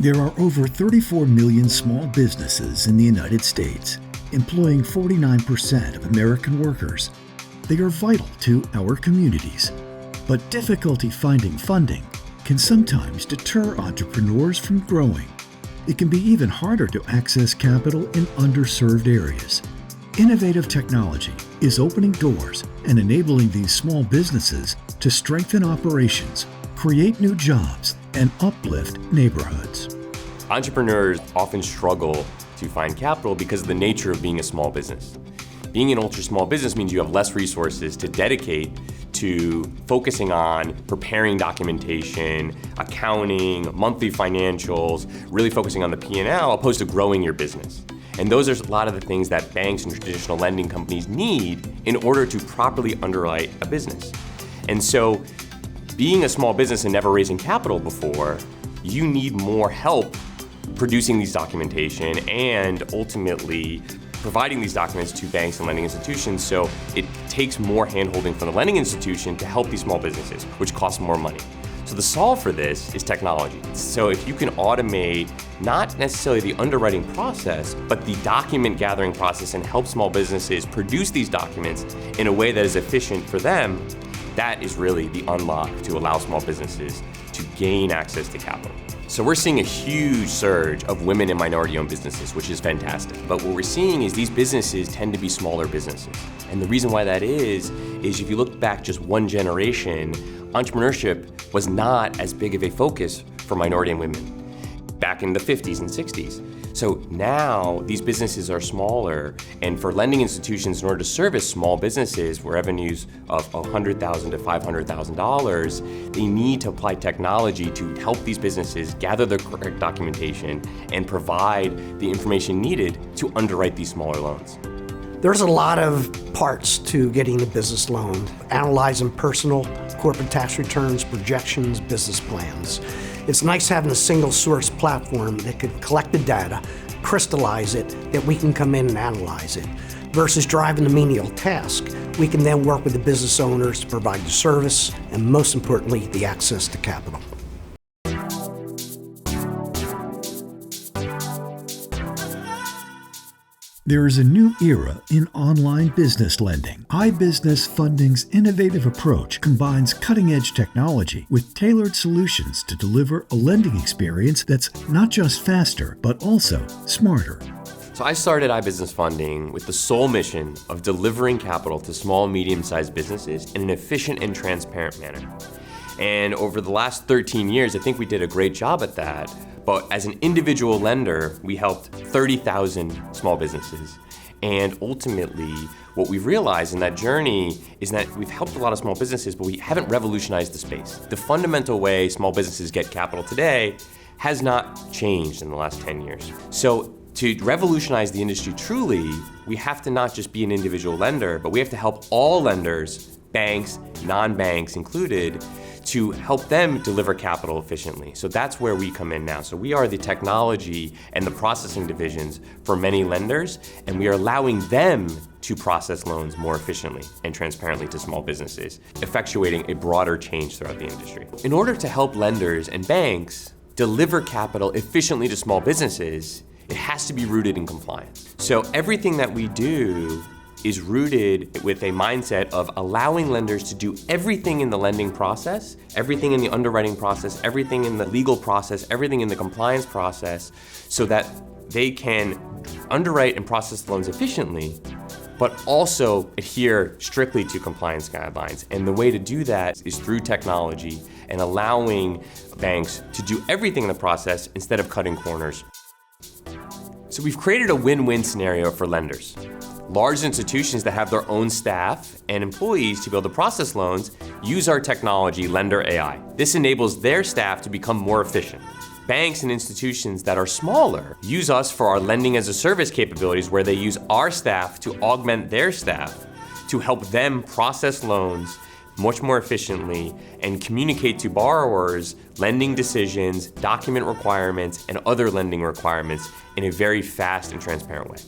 There are over 34 million small businesses in the United States, employing 49% of American workers. They are vital to our communities, but difficulty finding funding can sometimes deter entrepreneurs from growing. It can be even harder to access capital in underserved areas. Innovative technology is opening doors and enabling these small businesses to strengthen operations, create new jobs, and uplift neighborhoods. Entrepreneurs often struggle to find capital because of the nature of being a small business. Being an ultra small business means you have less resources to dedicate to focusing on preparing documentation, accounting, monthly financials, really focusing on the P&L opposed to growing your business. And those are a lot of the things that banks and traditional lending companies need in order to properly underwrite a business. And so being a small business and never raising capital before, you need more help producing these documentation and ultimately providing these documents to banks and lending institutions. So it takes more hand-holding from the lending institution to help these small businesses, which costs more money. So the solve for this is technology. So if you can automate not necessarily the underwriting process, but the document gathering process and help small businesses produce these documents in a way that is efficient for them, that is really the unlock to allow small businesses to gain access to capital. So we're seeing a huge surge of women and minority-owned businesses, which is fantastic. But what we're seeing is these businesses tend to be smaller businesses. And the reason why that is if you look back just one generation, entrepreneurship was not as big of a focus for minority and women back in the 50s and 60s. So now these businesses are smaller, and for lending institutions, in order to service small businesses with revenues of $100,000 to $500,000, they need to apply technology to help these businesses gather the correct documentation and provide the information needed to underwrite these smaller loans. There's a lot of parts to getting a business loan, analyzing personal, corporate tax returns, projections, business plans. It's nice having a single source platform that can collect the data, crystallize it, that we can come in and analyze it. Versus driving the menial task, we can then work with the business owners to provide the service and, most importantly, the access to capital. There is a new era in online business lending. iBusiness Funding's innovative approach combines cutting-edge technology with tailored solutions to deliver a lending experience that's not just faster, but also smarter. So I started iBusiness Funding with the sole mission of delivering capital to small and medium-sized businesses in an efficient and transparent manner. And over the last 13 years, I think we did a great job at that. But as an individual lender, we helped 30,000 small businesses. And ultimately, what we've realized in that journey is that we've helped a lot of small businesses, but we haven't revolutionized the space. The fundamental way small businesses get capital today has not changed in the last 10 years. So to revolutionize the industry truly, we have to not just be an individual lender, but we have to help all lenders, banks, non-banks included, to help them deliver capital efficiently. So that's where we come in now. So we are the technology and the processing divisions for many lenders, and we are allowing them to process loans more efficiently and transparently to small businesses, effectuating a broader change throughout the industry. In order to help lenders and banks deliver capital efficiently to small businesses, it has to be rooted in compliance. So everything that we do is rooted with a mindset of allowing lenders to do everything in the lending process, everything in the underwriting process, everything in the legal process, everything in the compliance process, so that they can underwrite and process loans efficiently, but also adhere strictly to compliance guidelines. And the way to do that is through technology and allowing banks to do everything in the process instead of cutting corners. So we've created a win-win scenario for lenders. Large institutions that have their own staff and employees to be able to process loans use our technology, Lender AI. This enables their staff to become more efficient. Banks and institutions that are smaller use us for our lending as a service capabilities, where they use our staff to augment their staff to help them process loans much more efficiently and communicate to borrowers lending decisions, document requirements, and other lending requirements in a very fast and transparent way.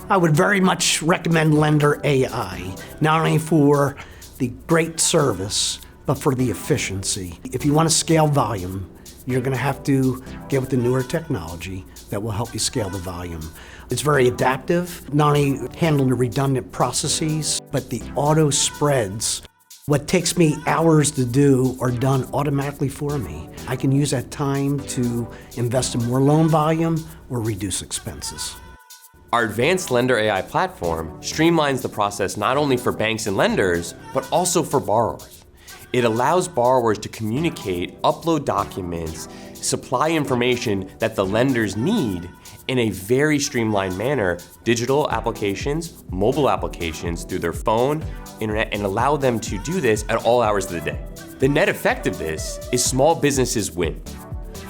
I would very much recommend Lender AI, not only for the great service, but for the efficiency. If you want to scale volume, You're going to have to get with the newer technology that will help you scale the volume. It's very adaptive, not only handling the redundant processes, but the auto spreads. What takes me hours to do are done automatically for me. I can use that time to invest in more loan volume or reduce expenses. Our advanced Lender AI platform streamlines the process not only for banks and lenders, but also for borrowers. It allows borrowers to communicate, upload documents, supply information that the lenders need in a very streamlined manner, digital applications, mobile applications through their phone, internet, and allow them to do this at all hours of the day. The net effect of this is small businesses win.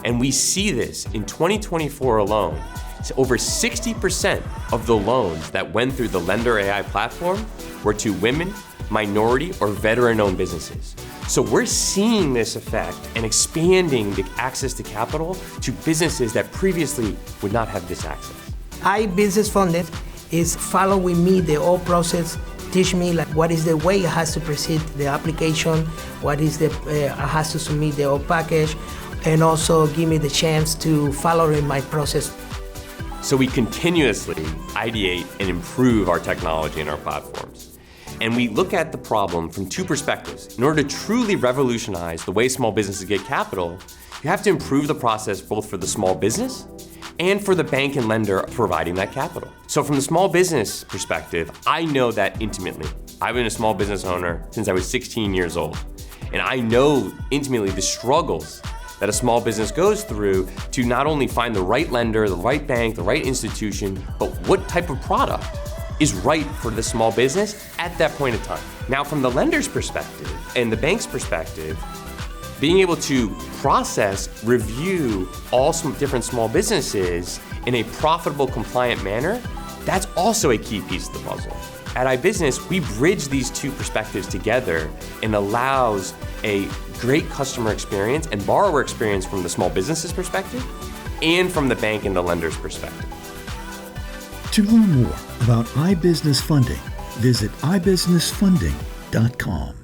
And we see this in 2024 alone. So over 60% of the loans that went through the Lender AI platform were to women, minority, or veteran-owned businesses. So we're seeing this effect and expanding the access to capital to businesses that previously would not have this access. iBusiness Funded is following me the whole process, teach me like what is the way it has to proceed the application, what is the I has to submit the whole package, and also give me the chance to follow in my process. So we continuously ideate and improve our technology and our platforms. And we look at the problem from two perspectives. In order to truly revolutionize the way small businesses get capital, you have to improve the process both for the small business and for the bank and lender providing that capital. So from the small business perspective, I know that intimately. I've been a small business owner since I was 16 years old. And I know intimately the struggles that a small business goes through to not only find the right lender, the right bank, the right institution, but what type of product is right for the small business at that point in time. Now, from the lender's perspective and the bank's perspective, being able to process, review all some different small businesses in a profitable, compliant manner, that's also a key piece of the puzzle. At iBusiness, we bridge these two perspectives together and allows a great customer experience and borrower experience from the small business's perspective and from the bank and the lender's perspective. To learn more about iBusiness Funding, visit ibusinessfunding.com.